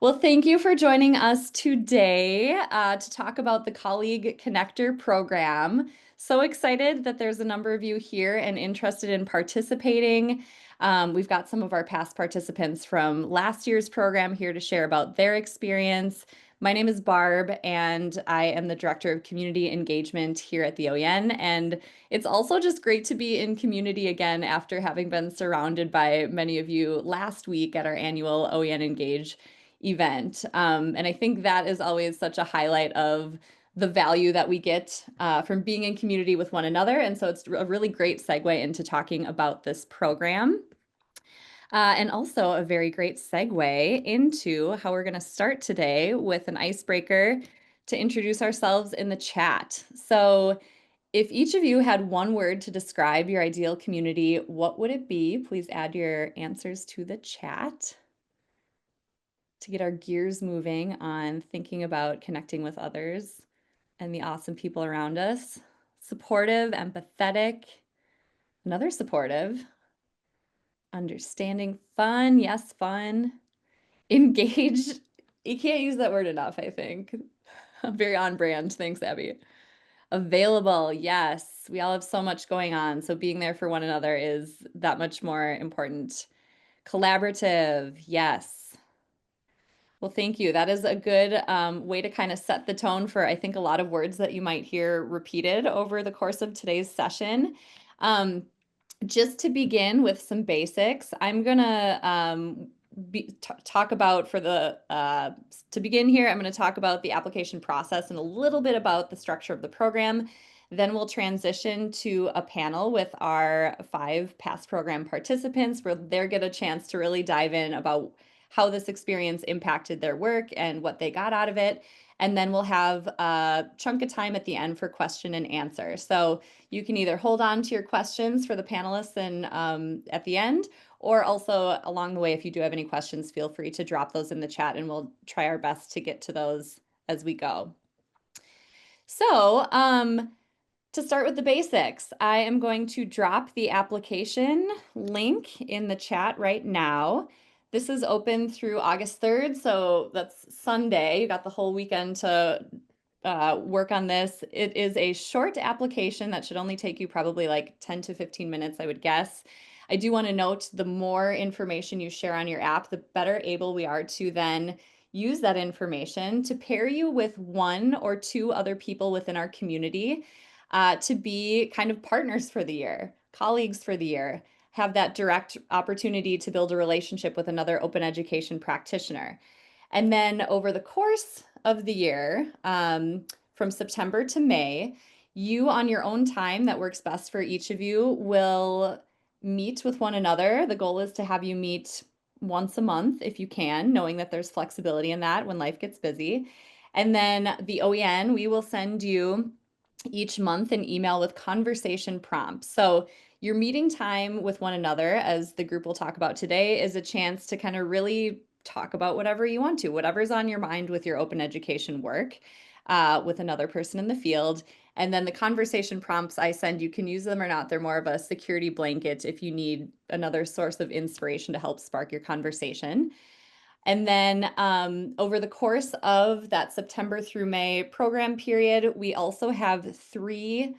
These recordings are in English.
Well, thank you for joining us today to talk about the Colleague Connector program. So excited that there's a number of you here and interested in participating. We've got some of our past participants from last year's program here to share about their experience. My name is Barb, and I am the Director of Community Engagement here at the OEN. And it's also just great to be in community again after having been surrounded by many of you last week at our annual OEN Engage event. And I think that is always such a highlight of the value that we get from being in community with one another. And so it's a really great segue into talking about this program. And also a very great segue into how we're going to start today with an icebreaker to introduce ourselves in the chat. So if each of you had one word to describe your ideal community, what would it be? Please add your answers to the chat to get our gears moving on thinking about connecting with others and the awesome people around us. Supportive, empathetic, another supportive, understanding, fun, yes, fun, engaged. You can't use that word enough, I think. Very on brand. Thanks, Abby. Available, yes. We all have so much going on, so being there for one another is that much more important. Collaborative, yes. Well, thank you. That is a good way to kind of set the tone for, I think, a lot of words that you might hear repeated over the course of today's session. Just to begin with some basics, I'm gonna talk about to begin here, I'm gonna talk about the application process and a little bit about the structure of the program. Then we'll transition to a panel with our 5 past program participants where they'll get a chance to really dive in about how this experience impacted their work and what they got out of it. And then we'll have a chunk of time at the end for question and answer. So you can either hold on to your questions for the panelists and at the end, or also along the way, if you do have any questions, feel free to drop those in the chat and we'll try our best to get to those as we go. So to start with the basics, I am going to drop the application link in the chat right now. This is open through August 3rd, so that's Sunday. You got the whole weekend to work on this. It is a short application that should only take you probably like 10 to 15 minutes, I would guess. I do want to note the more information you share on your app, the better able we are to then use that information to pair you with 1 or 2 other people within our community to be kind of partners for the year, colleagues for the year, have that direct opportunity to build a relationship with another open education practitioner. And then over the course of the year, from September to May, you on your own time that works best for each of you will meet with one another. The goal is to have you meet once a month if you can, knowing that there's flexibility in that when life gets busy. And then the OEN, we will send you each month an email with conversation prompts. So your meeting time with one another, as the group will talk about today, is a chance to kind of really talk about whatever you want to, whatever's on your mind with your open education work with another person in the field. And then the conversation prompts I send, you can use them or not. They're more of a security blanket if you need another source of inspiration to help spark your conversation. And then over the course of that September through May program period, we also have 3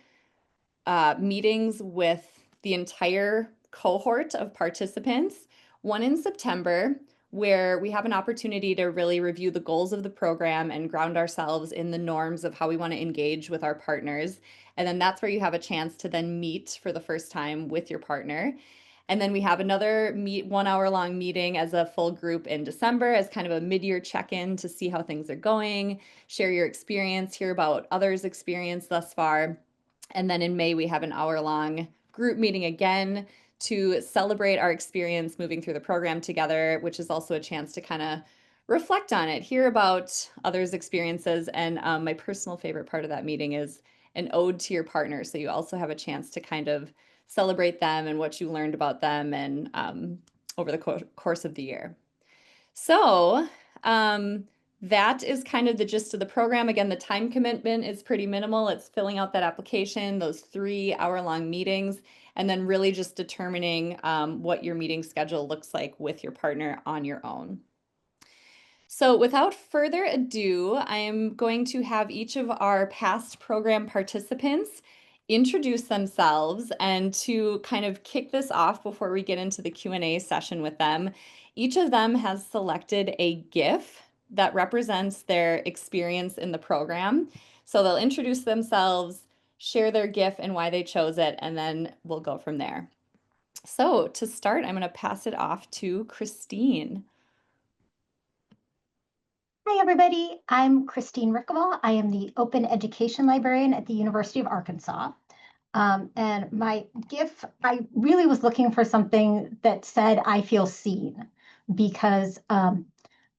meetings with the entire cohort of participants. One in September, where we have an opportunity to really review the goals of the program and ground ourselves in the norms of how we want to engage with our partners. And then that's where you have a chance to then meet for the first time with your partner. And then we have another 1-hour-long meeting as a full group in December as kind of a mid-year check-in to see how things are going, share your experience, hear about others' experience thus far. And then in May, we have an hour-long group meeting again to celebrate our experience moving through the program together, which is also a chance to kind of reflect on it, hear about others' experiences. And my personal favorite part of that meeting is an ode to your partner. So you also have a chance to kind of celebrate them and what you learned about them and over the course of the year. So that is kind of the gist of the program. Again, the time commitment is pretty minimal. It's filling out that application, those 3-hour-long meetings, and then really just determining what your meeting schedule looks like with your partner on your own. So, without further ado, I am going to have each of our past program participants introduce themselves, and to kind of kick this off before we get into the Q&A session with them, each of them has selected a GIF that represents their experience in the program. So, they'll introduce themselves, share their GIF and why they chose it, and then we'll go from there. So, to start, I'm going to pass it off to Christine. Hi, everybody. I'm Christine Rickabaugh. I am the Open Education Librarian at the University of Arkansas. And my GIF, I really was looking for something that said, I feel seen, because I'm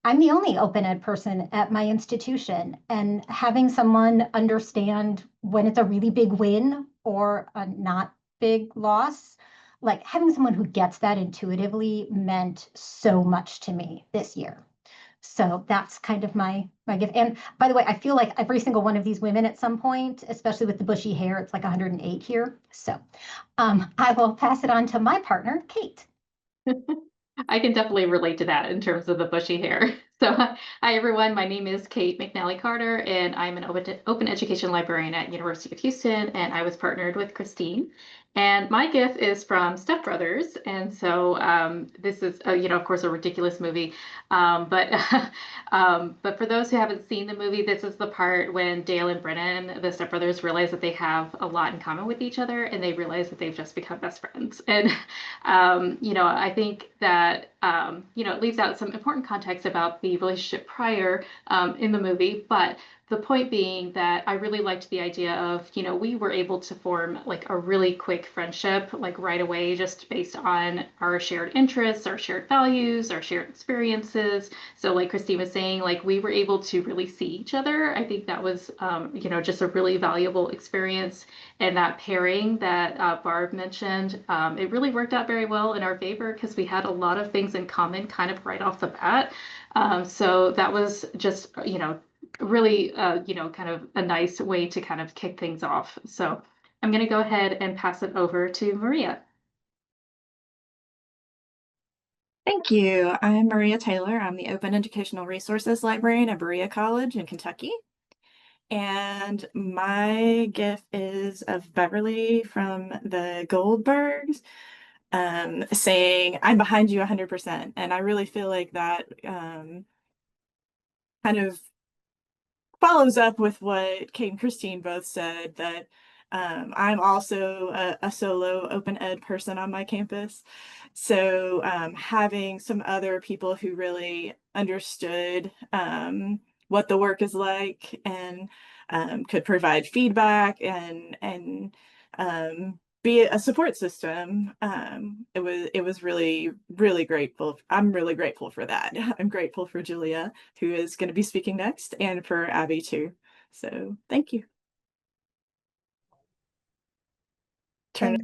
the only open ed person at my institution. And having someone understand when it's a really big win or a not big loss, like having someone who gets that intuitively meant so much to me this year. So that's kind of my gift. And by the way, I feel like every single one of these women at some point, especially with the bushy hair, it's like 108 here. So I will pass it on to my partner, Kate. I can definitely relate to that in terms of the bushy hair. So, hi everyone, my name is Kate McNally Carter, and I'm an open education librarian at University of Houston, and I was partnered with Christine. And my gift is from Step Brothers, and so this is, of course, a ridiculous movie. But but for those who haven't seen the movie, this is the part when Dale and Brennan, the Step Brothers, realize that they have a lot in common with each other, and they realize that they've just become best friends. And I think that it leaves out some important context about the relationship prior in the movie, but the point being that I really liked the idea of, we were able to form like a really quick friendship, like right away, just based on our shared interests, our shared values, our shared experiences. So like Christine was saying, like we were able to really see each other. I think that was, just a really valuable experience. And that pairing that Barb mentioned, it really worked out very well in our favor because we had a lot of things in common kind of right off the bat. So that was just, really, kind of a nice way to kind of kick things off. So I'm going to go ahead and pass it over to Maria. Thank you. I'm Maria Taylor. I'm the Open Educational Resources Librarian at Berea College in Kentucky. And my gift is of Beverly from the Goldbergs, saying, I'm behind you 100%. And I really feel like that kind of follows up with what Kate and Christine both said, that I'm also a solo open ed person on my campus. So having some other people who really understood what the work is like and could provide feedback and be a support system. It was really, really grateful. I'm really grateful for that. I'm grateful for Julia, who is going to be speaking next, and for Abby too. So thank you. Turn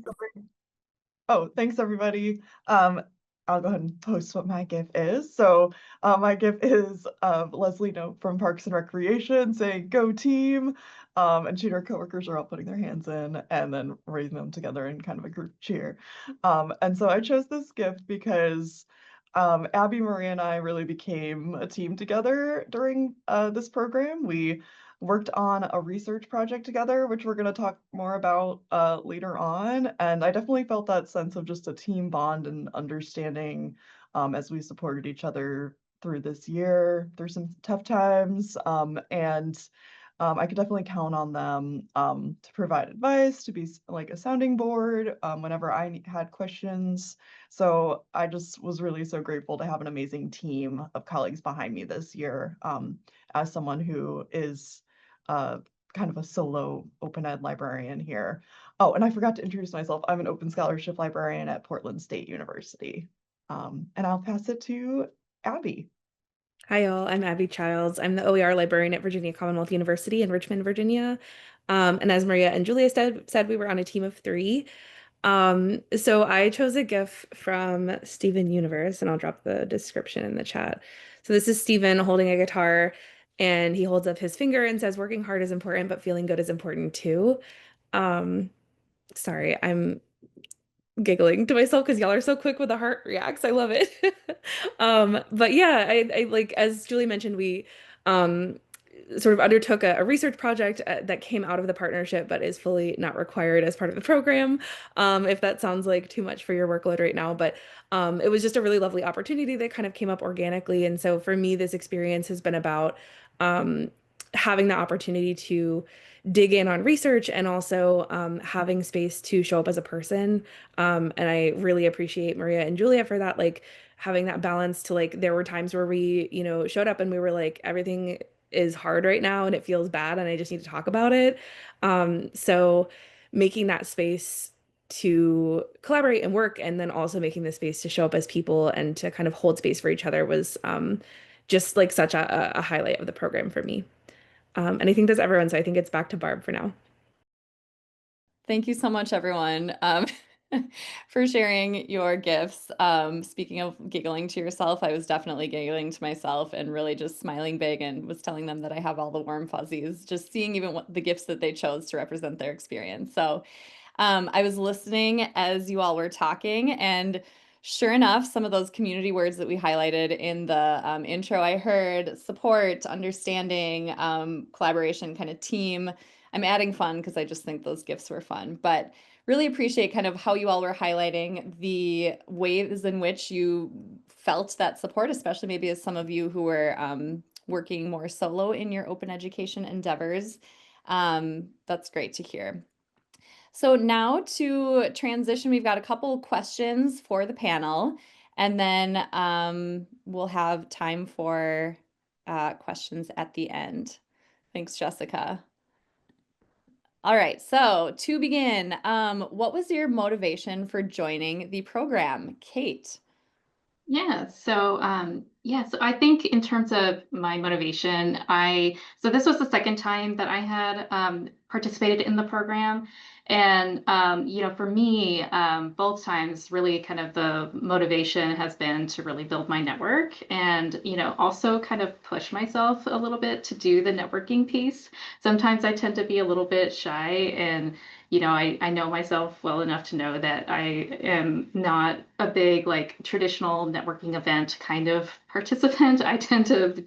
Thanks. Thanks everybody. I'll go ahead and post what my GIF is. So my GIF is of Leslie Note from Parks and Recreation saying "Go team," and she and her coworkers are all putting their hands in and then raising them together in kind of a group cheer. And so I chose this GIF because Abby, Maria, and I really became a team together during this program. We worked on a research project together, which we're going to talk more about later on. And I definitely felt that sense of just a team bond and understanding as we supported each other through this year, through some tough times. I could definitely count on them to provide advice, to be like a sounding board whenever I had questions. So I just was really so grateful to have an amazing team of colleagues behind me this year as someone who is kind of a solo open ed librarian here. Oh, and I forgot to introduce myself. I'm an open scholarship librarian at Portland State University. And I'll pass it to Abby. Hi, all. I'm Abby Childs. I'm the OER librarian at Virginia Commonwealth University in Richmond, Virginia. And as Maria and Julia said, we were on a team of three. So I chose a GIF from Steven Universe, and I'll drop the description in the chat. So this is Steven holding a guitar, and he holds up his finger and says, "Working hard is important, but feeling good is important too." Sorry, I'm giggling to myself because y'all are so quick with the heart reacts. I love it. But yeah, I like as Julie mentioned, we um sort of undertook a research project that came out of the partnership, but is fully not required as part of the program. If that sounds like too much for your workload right now, but it was just a really lovely opportunity that kind of came up organically. And so for me, this experience has been about um, having the opportunity to dig in on research and also having space to show up as a person. And I really appreciate Maria and Julia for that, like having that balance to like, there were times where we, showed up and we were like, everything is hard right now and it feels bad and I just need to talk about it. So making that space to collaborate and work and then also making the space to show up as people and to kind of hold space for each other was just like such a highlight of the program for me. And I think that's everyone. So I think it's back to Barb for now. Thank you so much, everyone, for sharing your gifts. Speaking of giggling to yourself, I was definitely giggling to myself and really just smiling big and was telling them that I have all the warm fuzzies, just seeing even what the gifts that they chose to represent their experience. So I was listening as you all were talking, and sure enough, some of those community words that we highlighted in the intro, I heard support, understanding, collaboration, kind of team. I'm adding fun because I just think those gifts were fun, but really appreciate kind of how you all were highlighting the ways in which you felt that support, especially maybe as some of you who were working more solo in your open education endeavors. That's great to hear. So now to transition, we've got a couple questions for the panel, and then we'll have time for questions at the end. Thanks, Jessica. All right, so to begin, what was your motivation for joining the program, Kate? So I think in terms of my motivation, so this was the second time that I had participated in the program. And for me, both times really kind of the motivation has been to really build my network and, also kind of push myself a little bit to do the networking piece. Sometimes I tend to be a little bit shy and I know myself well enough to know that I am not a big like traditional networking event kind of participant. I tend to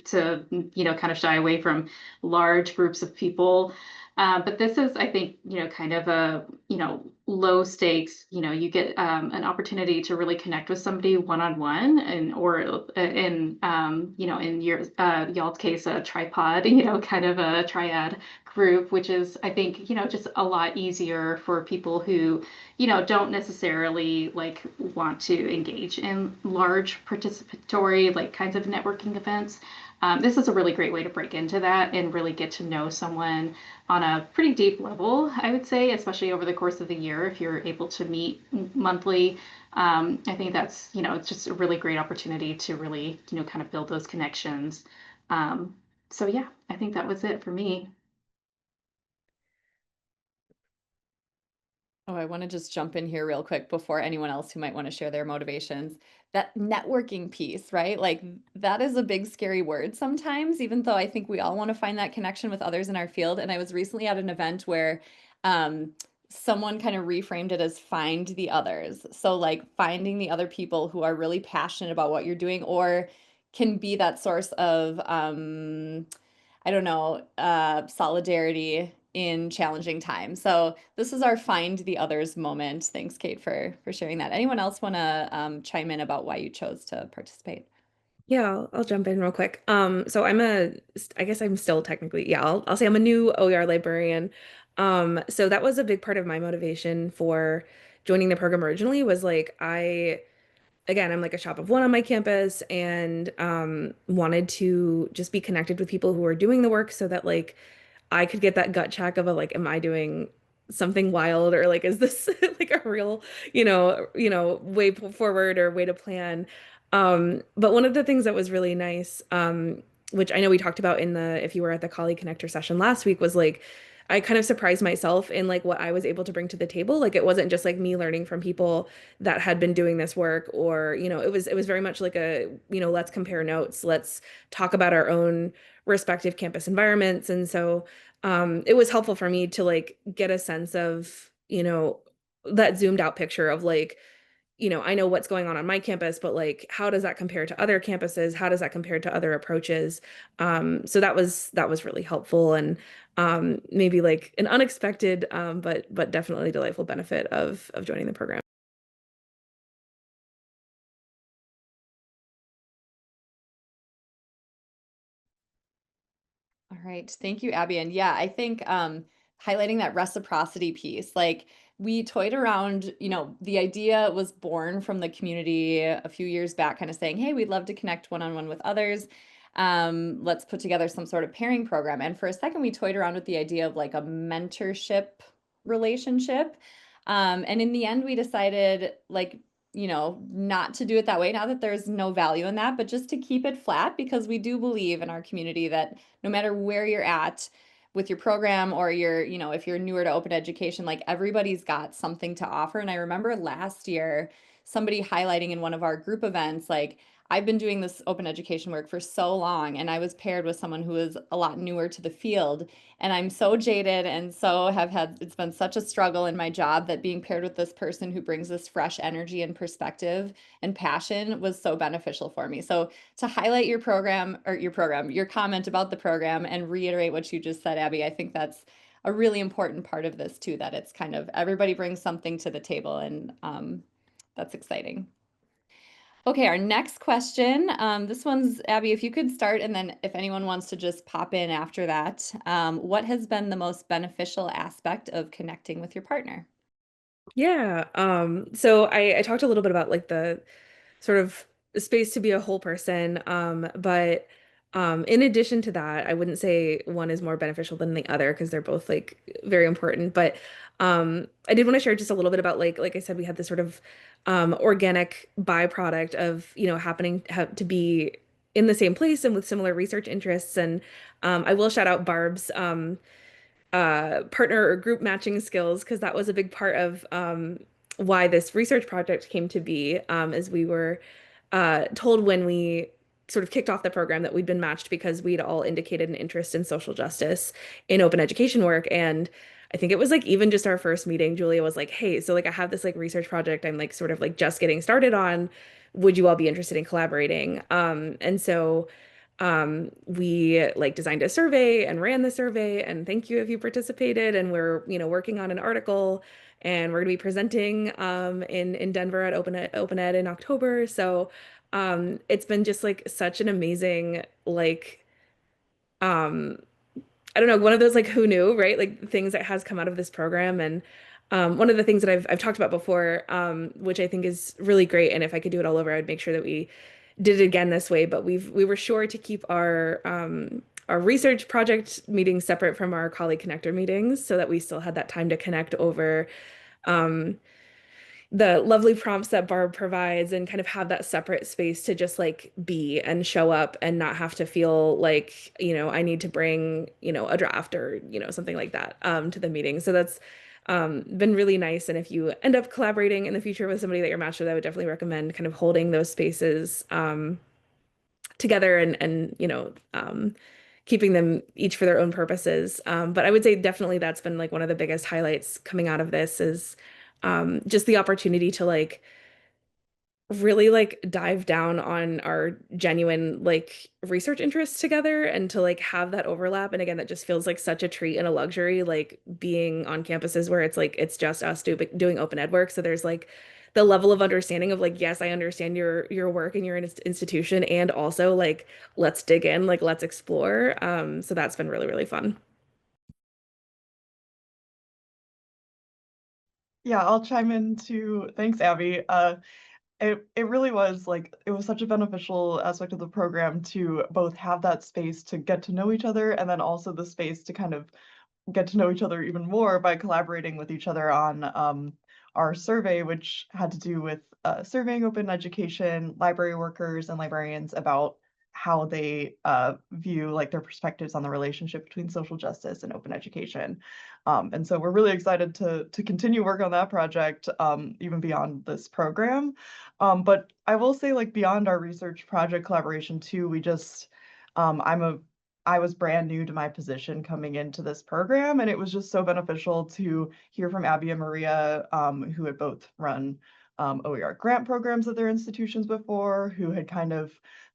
kind of shy away from large groups of people. But this is, I think, kind of a, low stakes, you get an opportunity to really connect with somebody one-on-one in your y'all's case, a tripod, kind of a triad group, which is, I think, just a lot easier for people who, don't necessarily like want to engage in large participatory like kinds of networking events. This is a really great way to break into that and really get to know someone on a pretty deep level, I would say, especially over the course of the year, if you're able to meet monthly. I think that's, it's just a really great opportunity to really, kind of build those connections. So yeah, I think that was it for me. Oh, I want to just jump in here real quick before anyone else who might want to share their motivations. That networking piece, right? Like that is a big scary word sometimes, even though I think we all want to find that connection with others in our field. And I was recently at an event where um, someone kind of reframed it as find the others. So like finding the other people who are really passionate about what you're doing or can be that source of I don't know, solidarity in challenging times. So this is our find the others moment. Thanks, Kate, for sharing that. Anyone else want to chime in about why you chose to participate? Yeah, I'll jump in real quick. So I guess I'm still technically, yeah, I'll say I'm a new OER librarian. So that was a big part of my motivation for joining the program originally was like again, I'm like a shop of one on my campus and wanted to just be connected with people who are doing the work so that like I could get that gut check of a, like, am I doing something wild or like is this like a real, way forward or way to plan? But one of the things that was really nice, which I know we talked about in the if you were at the Colleague Connector session last week, was like I kind of surprised myself in like what I was able to bring to the table. Like it wasn't just like me learning from people that had been doing this work or, it was very much like a, let's compare notes, let's talk about our own respective campus environments. And so it was helpful for me to like get a sense of, that zoomed out picture of like, I know what's going on my campus, but like, how does that compare to other campuses? How does that compare to other approaches? So that was really helpful, and maybe like an unexpected, but definitely delightful benefit of joining the program. All right. Thank you, Abby. And yeah, I think highlighting that reciprocity piece, like we toyed around, the idea was born from the community a few years back, kind of saying, hey, we'd love to connect one-on-one with others. Let's put together some sort of pairing program. And for a second, we toyed around with the idea of like a mentorship relationship. And in the end, we decided like, not to do it that way. Not that there's no value in that, but just to keep it flat, because we do believe in our community that no matter where you're at with your program, or if you're newer to open education, like everybody's got something to offer. And I remember last year, somebody highlighting in one of our group events, like, I've been doing this open education work for so long, and I was paired with someone who is a lot newer to the field. And I'm so jaded and so it's been such a struggle in my job, that being paired with this person who brings this fresh energy and perspective and passion was so beneficial for me. So to highlight your comment about the program and reiterate what you just said, Abby, I think that's a really important part of this too, that it's kind of everybody brings something to the table, and that's exciting. Okay, our next question. This one's, Abby, if you could start, and then if anyone wants to just pop in after that. What has been the most beneficial aspect of connecting with your partner? Yeah. So I talked a little bit about like the sort of space to be a whole person. But in addition to that, I wouldn't say one is more beneficial than the other, because they're both like very important. But I did want to share just a little bit about like I said, we had this sort of organic byproduct of, happening to be in the same place and with similar research interests. And I will shout out Barb's partner or group matching skills, because that was a big part of why this research project came to be, as we were told when we sort of kicked off the program that we'd been matched because we'd all indicated an interest in social justice in open education work. And I think it was like even just our first meeting, Julia was like, hey, so like I have this like research project I'm like sort of like just getting started on. Would you all be interested in collaborating? And so we like designed a survey and ran the survey, and thank you if you participated. And we're, working on an article, and we're going to be presenting in Denver at Open Ed in October. So it's been just like such an amazing like um I don't know, one of those like who knew, right? Like things that has come out of this program. And one of the things that I've talked about before, which I think is really great, and if I could do it all over, I would make sure that we did it again this way. But we were sure to keep our research project meetings separate from our colleague connector meetings, so that we still had that time to connect over um, the lovely prompts that Barb provides, and kind of have that separate space to just like be and show up, and not have to feel like, I need to bring, a draft or, something like that to the meeting. So that's been really nice. And if you end up collaborating in the future with somebody that you're matched with, I would definitely recommend kind of holding those spaces together, and keeping them each for their own purposes. But I would say definitely that's been like one of the biggest highlights coming out of this is just the opportunity to like really like dive down on our genuine like research interests together, and to like have that overlap. And again, that just feels like such a treat and a luxury, like being on campuses where it's like it's just us doing open ed work. So there's like the level of understanding of like, yes, I understand your work and your institution, and also like let's dig in, like let's explore. So that's been really, really fun. Yeah, I'll chime in too. Thanks, Abby. It really was like it was such a beneficial aspect of the program to both have that space to get to know each other, and then also the space to kind of get to know each other even more by collaborating with each other on our survey, which had to do with surveying open education library workers and librarians about how they view like their perspectives on the relationship between social justice and open education. And so we're really excited to continue work on that project even beyond this program. But I will say, like, beyond our research project collaboration too, I'm a I was brand new to my position coming into this program, and it was just so beneficial to hear from Abby and Maria, who had both run OER grant programs at their institutions before, who had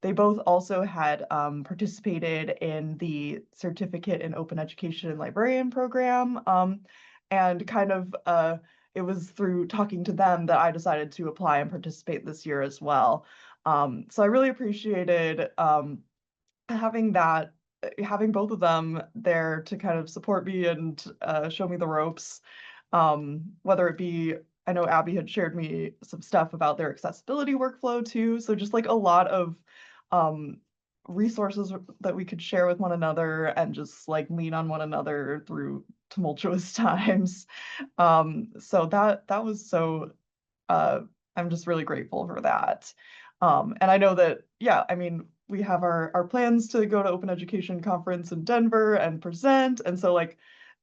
they both also had participated in the Certificate in Open Education and Librarian program, and it was through talking to them that I decided to apply and participate this year as well. So I really appreciated having having both of them there to kind of support me and show me the ropes. Whether it be, I know Abby had shared me some stuff about their accessibility workflow too. So just like a lot of um, resources that we could share with one another and just like lean on one another through tumultuous times. So that was so uh, I'm just really grateful for that. And I know that, yeah, I mean, we have our plans to go to Open Education Conference in Denver and present. And so like,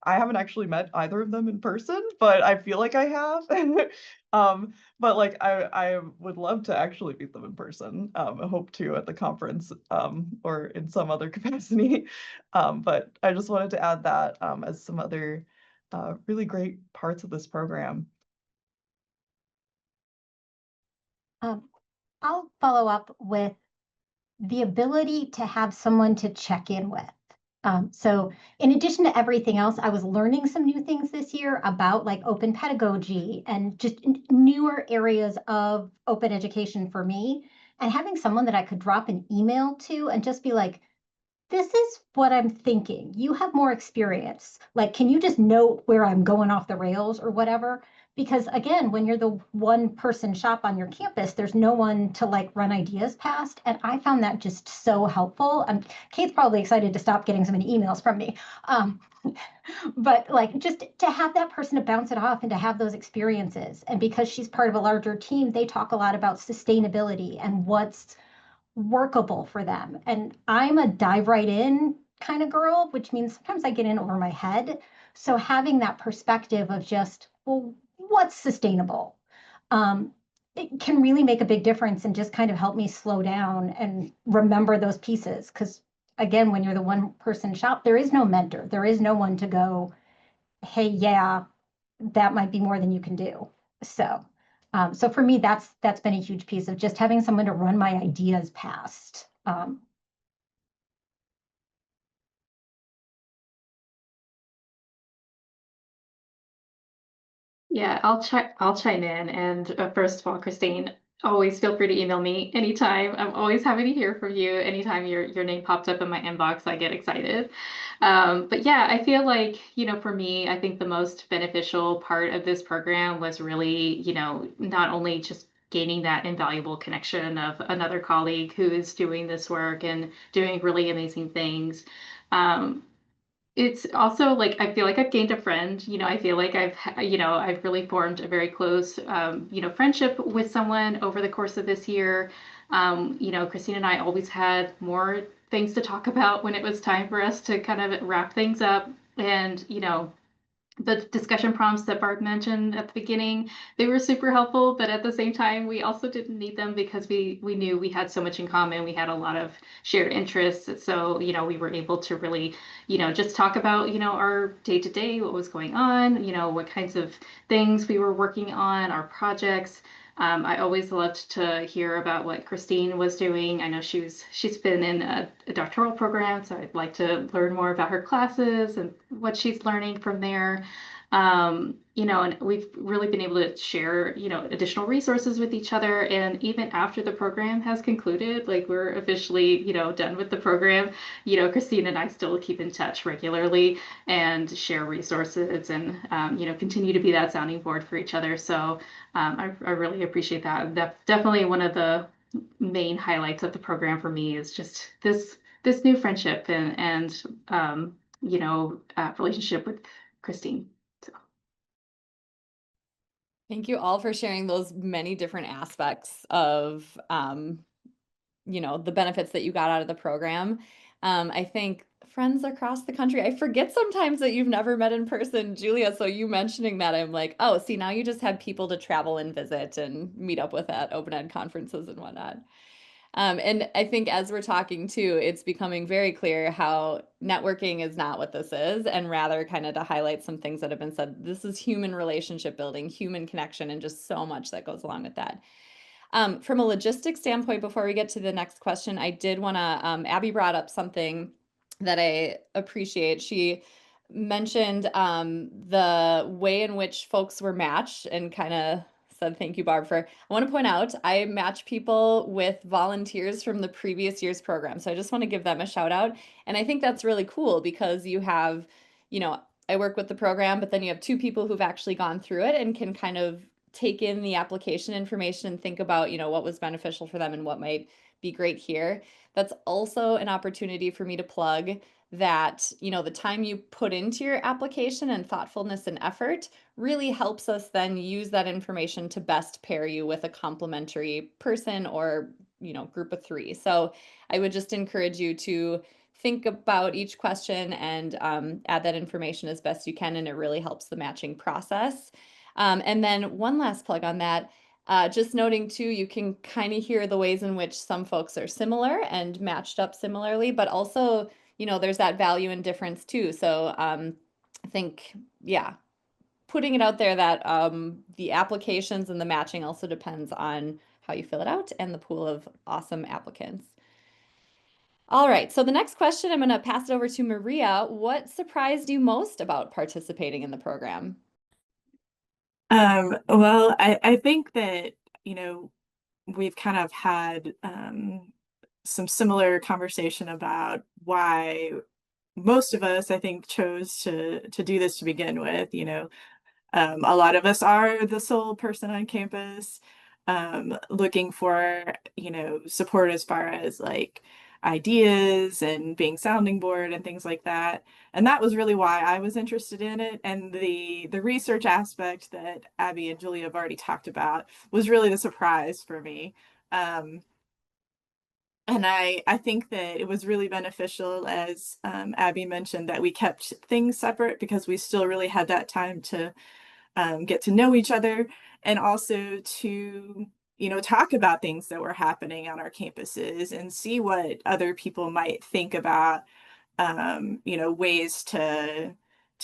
I haven't actually met either of them in person, but I feel like I have. But like, I would love to actually meet them in person. I hope to at the conference, or in some other capacity. But I just wanted to add that, as some other, really great parts of this program. I'll follow up with the ability to have someone to check in with. So in addition to everything else, I was learning some new things this year about like open pedagogy and just newer areas of open education for me. And having someone that I could drop an email to and just be like, this is what I'm thinking. You have more experience. Like, can you just note where I'm going off the rails or whatever? Because again, when you're the one person shop on your campus, there's no one to like run ideas past. And I found that just so helpful. Kate's probably excited to stop getting so many emails from me. But like just to have that person to bounce it off and to have those experiences. And because she's part of a larger team, they talk a lot about sustainability and what's workable for them. And I'm a dive right in kind of girl, which means sometimes I get in over my head. So having that perspective of just, well, what's sustainable? It can really make a big difference and just kind of help me slow down and remember those pieces. Because again, when you're the one person shop, there is no mentor. There is no one to go, hey, yeah, that might be more than you can do. So so for me, that's been a huge piece of just having someone to run my ideas past. Yeah, I'll chime in. And first of all, Christine, always feel free to email me anytime. I'm always happy to hear from you. Anytime your name pops up in my inbox, I get excited. But yeah, I feel like, for me, I think the most beneficial part of this program was really, not only just gaining that invaluable connection of another colleague who is doing this work and doing really amazing things. Um, it's also like I feel like I've gained a friend. I feel like I've really formed a very close, friendship with someone over the course of this year. Christine and I always had more things to talk about when it was time for us to kind of wrap things up. And, the discussion prompts that Barb mentioned at the beginning, they were super helpful, but at the same time, we also didn't need them because we knew we had so much in common. We had a lot of shared interests. So, we were able to really, just talk about, our day to day, what was going on, what kinds of things we were working on, our projects. I always loved to hear about what Christine was doing. I know she's been in a doctoral program, so I'd like to learn more about her classes and what she's learning from there. And we've really been able to share, additional resources with each other. And even after the program has concluded, like we're officially, done with the program, Christine and I still keep in touch regularly and share resources and, continue to be that sounding board for each other. So I really appreciate that. That's definitely one of the main highlights of the program for me is just this new friendship and relationship with Christine. So. Thank you all for sharing those many different aspects of, the benefits that you got out of the program. I think friends across the country, I forget sometimes that you've never met in person, Julia. So you mentioning that, I'm like, oh, see, now you just have people to travel and visit and meet up with at open ed conferences and whatnot. And I think as we're talking too, it's becoming very clear how networking is not what this is, and rather kind of to highlight some things that have been said. This is human relationship building, human connection, and just so much that goes along with that. From a logistics standpoint, before we get to the next question, I did want to, Abby brought up something that I appreciate. She mentioned the way in which folks were matched and kind of said, thank you, Barb, for, I want to point out, I match people with volunteers from the previous year's program. So I just want to give them a shout out. And I think that's really cool because you have, you know, I work with the program, but then you have two people who've actually gone through it and can kind of take in the application information and think about, you know, what was beneficial for them and what might be great here. That's also an opportunity for me to plug that, you know, the time you put into your application and thoughtfulness and effort really helps us then use that information to best pair you with a complementary person or, you know, group of three. So I would just encourage you to think about each question and add that information as best you can, and it really helps the matching process. And then one last plug on that, just noting too, you can kind of hear the ways in which some folks are similar and matched up similarly, but also, you know, there's that value and difference too. So I think, yeah, putting it out there that the applications and the matching also depends on how you fill it out and the pool of awesome applicants. All right, so the next question, I'm going to pass it over to Maria. What surprised you most about participating in the program? Well, I think that, you know, we've kind of had some similar conversation about why most of us, I think, chose to do this to begin with. You know, a lot of us are the sole person on campus, looking for, you know, support as far as like ideas and being sounding board and things like that. And that was really why I was interested in it. And the research aspect that Abby and Julia have already talked about was really the surprise for me. And I think that it was really beneficial, as Abby mentioned, that we kept things separate because we still really had that time to get to know each other, and also to, you know, talk about things that were happening on our campuses and see what other people might think about, you know, ways to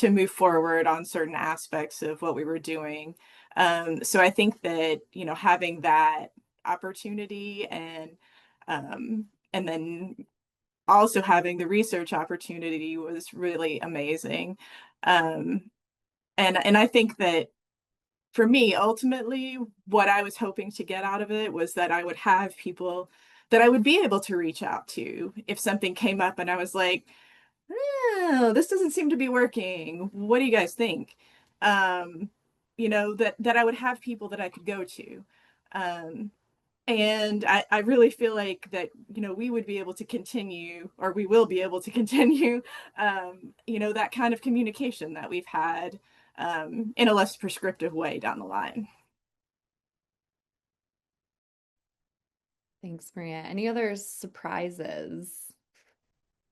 move forward on certain aspects of what we were doing. So I think that, you know, having that opportunity and then also having the research opportunity was really amazing. And I think that for me, ultimately, what I was hoping to get out of it was that I would have people that I would be able to reach out to if something came up and I was like, oh, this doesn't seem to be working. What do you guys think? You know, that I would have people that I could go to. And I really feel like that, you know, we would be able to continue, or we will be able to continue, you know, that kind of communication that we've had in a less prescriptive way down the line. Thanks, Maria. Any other surprises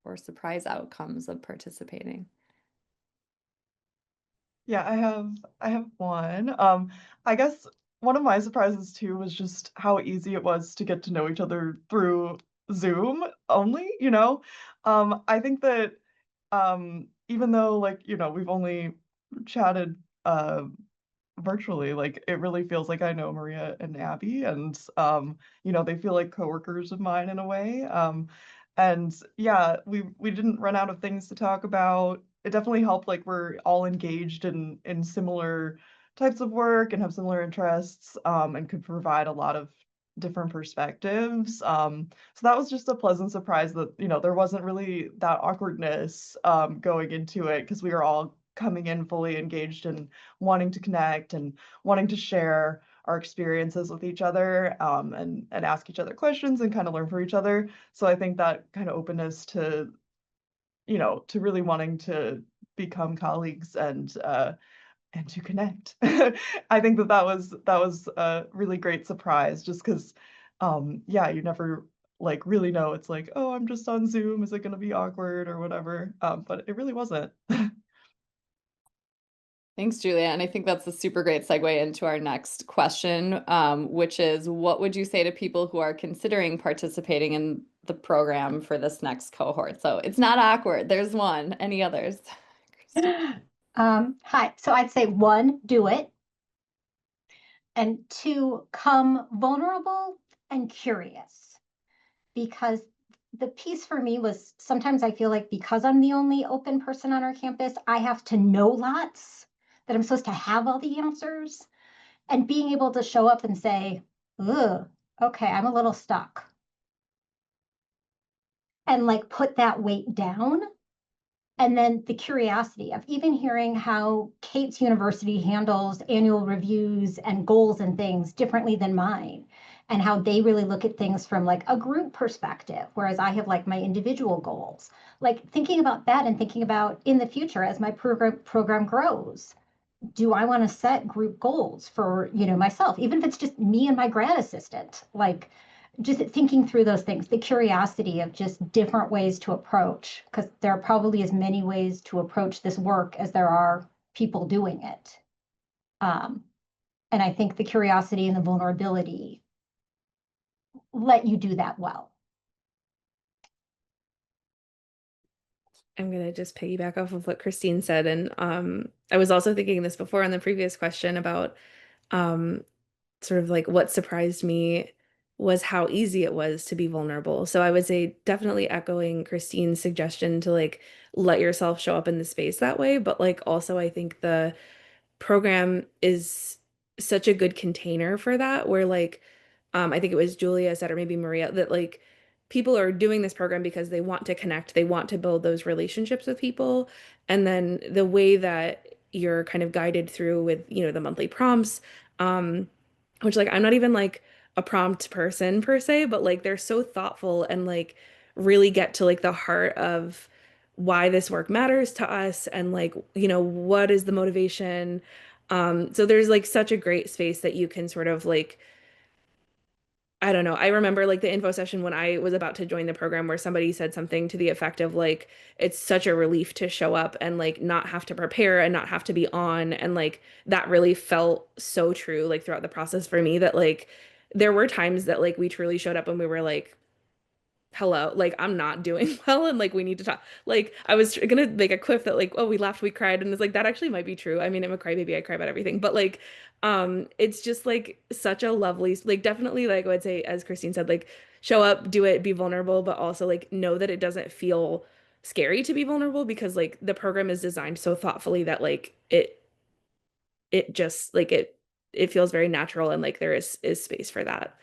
or surprise outcomes of participating? Yeah, I have one. I guess one of my surprises too was just how easy it was to get to know each other through Zoom only, you know? I think that even though like, you know, we've only chatted virtually, like it really feels like I know Maria and Abby, and you know, they feel like coworkers of mine in a way. And yeah, we didn't run out of things to talk about. It definitely helped, like we're all engaged in similar types of work and have similar interests, and could provide a lot of different perspectives. So that was just a pleasant surprise that, you know, there wasn't really that awkwardness going into it because we were all coming in fully engaged and wanting to connect and wanting to share our experiences with each other, and ask each other questions and kind of learn from each other. So I think that kind of openness to, you know, to really wanting to become colleagues and to connect. I think that that was a really great surprise, just because yeah, you never like really know. It's like, oh, I'm just on Zoom, is it going to be awkward or whatever? But it really wasn't. Thanks, Julia. And I think that's a super great segue into our next question, which is what would you say to people who are considering participating in the program for this next cohort? So it's not awkward. There's one. Any others? Hi. So I'd say one, do it. And two, come vulnerable and curious. Because the piece for me was sometimes I feel like because I'm the only open person on our campus, I have to know lots, that I'm supposed to have all the answers. And being able to show up and say, ugh, okay, I'm a little stuck. And like put that weight down. And then the curiosity of even hearing how Kate's university handles annual reviews and goals and things differently than mine, and how they really look at things from like a group perspective, whereas I have like my individual goals. Like thinking about that and thinking about in the future as my program grows, do I want to set group goals for, myself, even if it's just me and my grad assistant, like just thinking through those things, the curiosity of just different ways to approach, because there are probably as many ways to approach this work as there are people doing it. And I think the curiosity and the vulnerability let you do that well. I'm gonna just piggyback off of what Christine said, and I was also thinking this before on the previous question about um, sort of like what surprised me was how easy it was to be vulnerable. So I would say definitely echoing Christine's suggestion to like let yourself show up in the space that way, but like also I think the program is such a good container for that, where like I think it was Julia said, or maybe Maria, that like people are doing this program because they want to connect, they want to build those relationships with people. And then the way that you're kind of guided through with, the monthly prompts, um, which like I'm not even like a prompt person per se, but like they're so thoughtful and like really get to like the heart of why this work matters to us and like, what is the motivation. So there's like such a great space that you can sort of like, I don't know. I remember like the info session when I was about to join the program where somebody said something to the effect of like, it's such a relief to show up and like not have to prepare and not have to be on. And like that really felt so true like throughout the process for me that like there were times that like we truly showed up and we were like, hello, like I'm not doing well and like we need to talk. Like I was gonna make a quiff that like, oh, we laughed, we cried, and it's like that actually might be true. I mean, I'm a crybaby, I cry about everything, but like it's just like such a lovely, like definitely like I would say, as Christine said, like show up, do it, be vulnerable, but also like know that it doesn't feel scary to be vulnerable because like the program is designed so thoughtfully that like it just like it feels very natural and like there is space for that.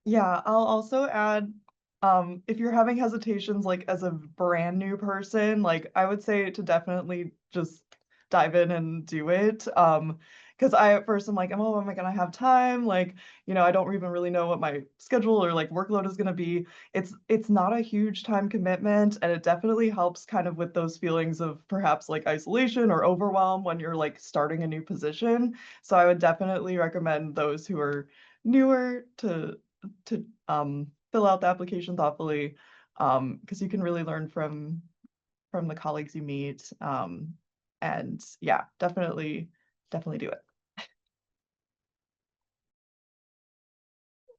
Yeah, I'll also add, if you're having hesitations like as a brand new person, like I would say to definitely just dive in and do it. Because I at first I'm like, oh, am I gonna have time? Like, I don't even really know what my schedule or like workload is gonna be. It's not a huge time commitment, and it definitely helps kind of with those feelings of perhaps like isolation or overwhelm when you're like starting a new position. So I would definitely recommend those who are newer to fill out the application thoughtfully, because you can really learn from the colleagues you meet. And yeah, definitely do it.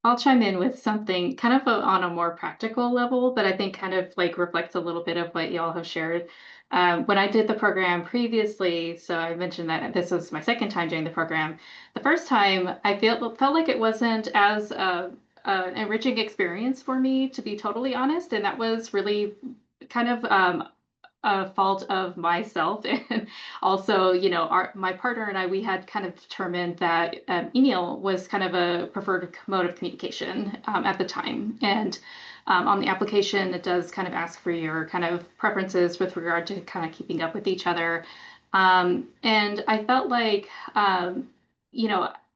I'll chime in with something kind of on a more practical level, but I think kind of like reflects a little bit of what y'all have shared. When I did the program previously, so I mentioned that this was my second time doing the program. The first time, I felt like it wasn't as an enriching experience for me, to be totally honest, and that was really kind of a fault of myself. And also, my partner and I, we had kind of determined that email was kind of a preferred mode of communication at the time. And on the application, it does kind of ask for your kind of preferences with regard to kind of keeping up with each other. And I felt like,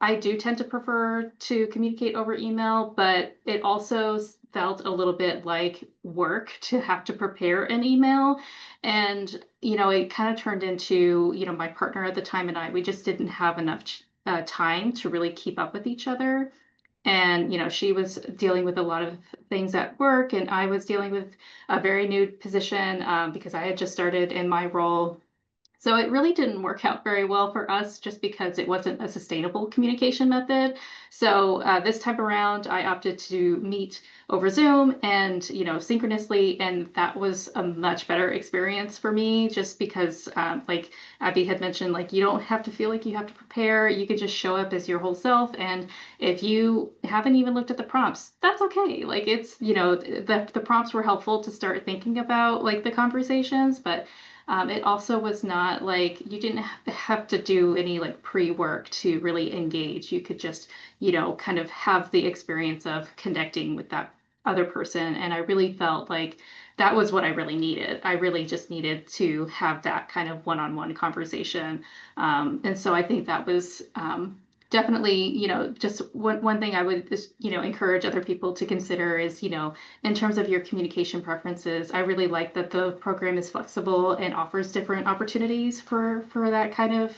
I do tend to prefer to communicate over email, but it also felt a little bit like work to have to prepare an email. And, it kind of turned into, my partner at the time and I, we just didn't have enough time to really keep up with each other. And, she was dealing with a lot of things at work, and I was dealing with a very new position because I had just started in my role. So it really didn't work out very well for us just because it wasn't a sustainable communication method. So this time around, I opted to meet over Zoom and, synchronously, and that was a much better experience for me just because, like Abby had mentioned, like you don't have to feel like you have to prepare. You could just show up as your whole self. And if you haven't even looked at the prompts, that's okay. Like it's, the prompts were helpful to start thinking about like the conversations, but it also was not like you didn't have to do any like pre-work to really engage. You could just, kind of have the experience of connecting with that other person. And I really felt like that was what I really needed. I really just needed to have that kind of one-on-one conversation. And so I think that was definitely, just one thing I would just, encourage other people to consider is, in terms of your communication preferences, I really like that the program is flexible and offers different opportunities for that kind of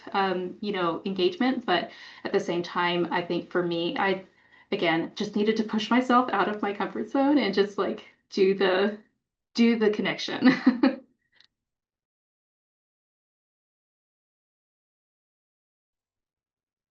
engagement. But at the same time, I think for me, I again just needed to push myself out of my comfort zone and just like do the connection.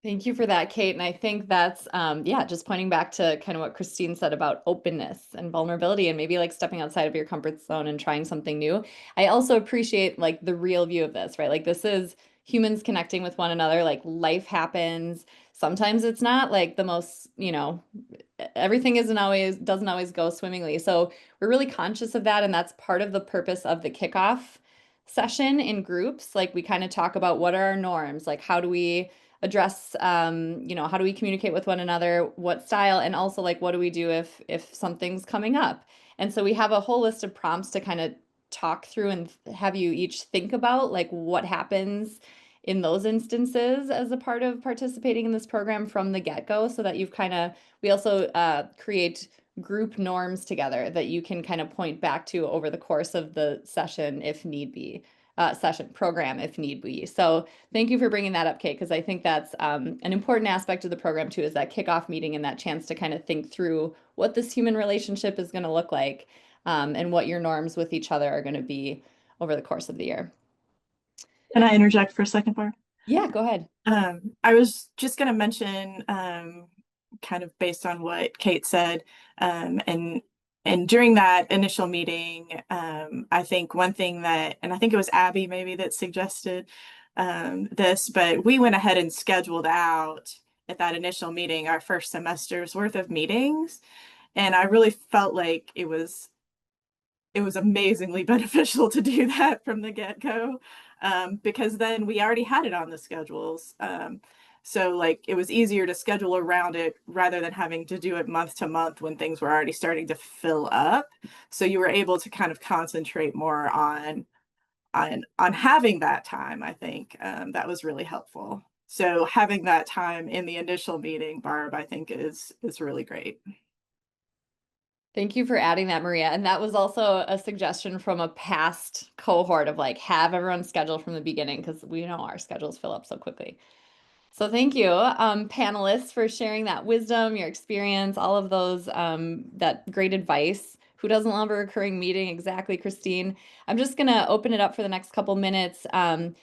Thank you for that, Kate. And I think that's, yeah, just pointing back to kind of what Christine said about openness and vulnerability and maybe like stepping outside of your comfort zone and trying something new. I also appreciate like the real view of this, right? Like this is humans connecting with one another, like life happens. Sometimes it's not like the most, everything doesn't always go swimmingly. So we're really conscious of that. And that's part of the purpose of the kickoff session in groups. Like we kind of talk about what are our norms, like how do we address how do we communicate with one another, what style, and also like what do we do if something's coming up. And so we have a whole list of prompts to kind of talk through and have you each think about like what happens in those instances as a part of participating in this program from the get-go, so that you've kind of, we also create group norms together that you can kind of point back to over the course of the session if need be, session program if need be. So thank you for bringing that up, Kate, because I think that's an important aspect of the program too, is that kickoff meeting and that chance to kind of think through what this human relationship is going to look like, and what your norms with each other are going to be over the course of the year. Can I interject for a second, Barb? Yeah, go ahead. I was just going to mention, kind of based on what Kate said, and during that initial meeting, I think one thing that, and I think it was Abby maybe that suggested this, but we went ahead and scheduled out at that initial meeting our first semester's worth of meetings, and I really felt like it was amazingly beneficial to do that from the get-go, because then we already had it on the schedules. So like it was easier to schedule around it rather than having to do it month to month when things were already starting to fill up. So you were able to kind of concentrate more on having that time. I think that was really helpful. So having that time in the initial meeting, Barb, I think is really great. Thank you for adding that, Maria. And that was also a suggestion from a past cohort of like, have everyone scheduled from the beginning, because we know our schedules fill up so quickly. So thank you, panelists, for sharing that wisdom, your experience, all of those, that great advice. Who doesn't love a recurring meeting? Exactly, Christine. I'm just going to open it up for the next couple minutes. And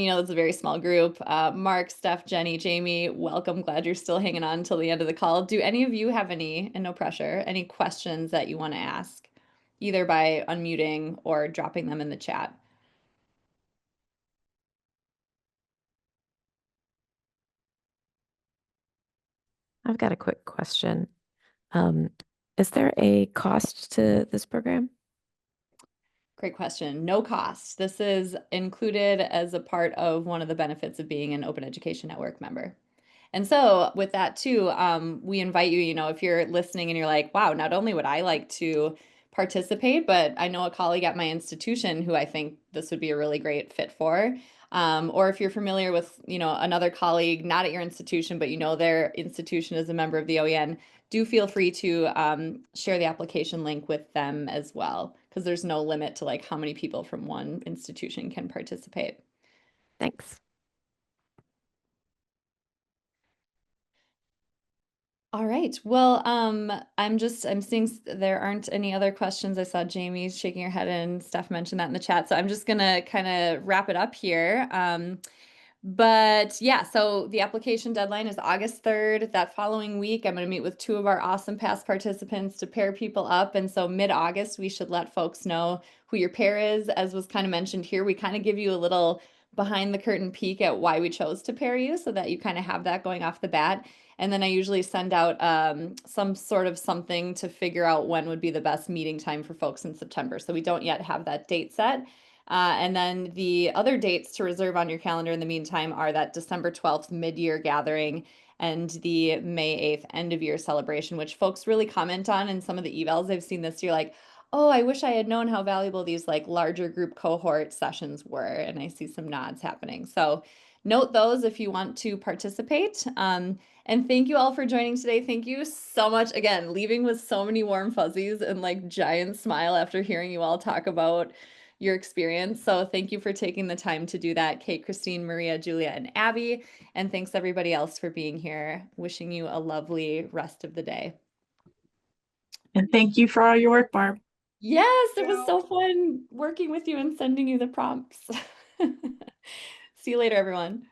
it's a very small group. Mark, Steph, Jenny, Jamie, welcome. Glad you're still hanging on until the end of the call. Do any of you have any, and no pressure, any questions that you want to ask, either by unmuting or dropping them in the chat? I've got a quick question. Is there a cost to this program? Great question. No cost. This is included as a part of one of the benefits of being an Open Education Network member. And so with that too, we invite you, if you're listening and you're like, wow, not only would I like to participate, but I know a colleague at my institution who I think this would be a really great fit for. Or if you're familiar with, another colleague, not at your institution, but their institution is a member of the OEN, do feel free to share the application link with them as well, because there's no limit to like how many people from one institution can participate. Thanks. All right. Well, I'm seeing there aren't any other questions. I saw Jamie shaking her head and Steph mentioned that in the chat. So I'm just gonna kind of wrap it up here. But yeah, so the application deadline is August 3rd. That following week, I'm going to meet with 2 of our awesome past participants to pair people up. And so mid-August, we should let folks know who your pair is. As was kind of mentioned here, we kind of give you a little behind the curtain peek at why we chose to pair you so that you kind of have that going off the bat. And then I usually send out some sort of something to figure out when would be the best meeting time for folks in September. So we don't yet have that date set. And then the other dates to reserve on your calendar in the meantime are that December 12th mid-year gathering and the May 8th end of year celebration, which folks really comment on in some of the evals I've seen this year, like, oh, I wish I had known how valuable these like larger group cohort sessions were. And I see some nods happening. So note those if you want to participate. And thank you all for joining today. Thank you so much. Again, leaving with so many warm fuzzies and like giant smile after hearing you all talk about your experience. So thank you for taking the time to do that, Kate, Christine, Maria, Julia, and Abby. And thanks everybody else for being here. Wishing you a lovely rest of the day. And thank you for all your work, Barb. Yes, it was so fun working with you and sending you the prompts. See you later, everyone.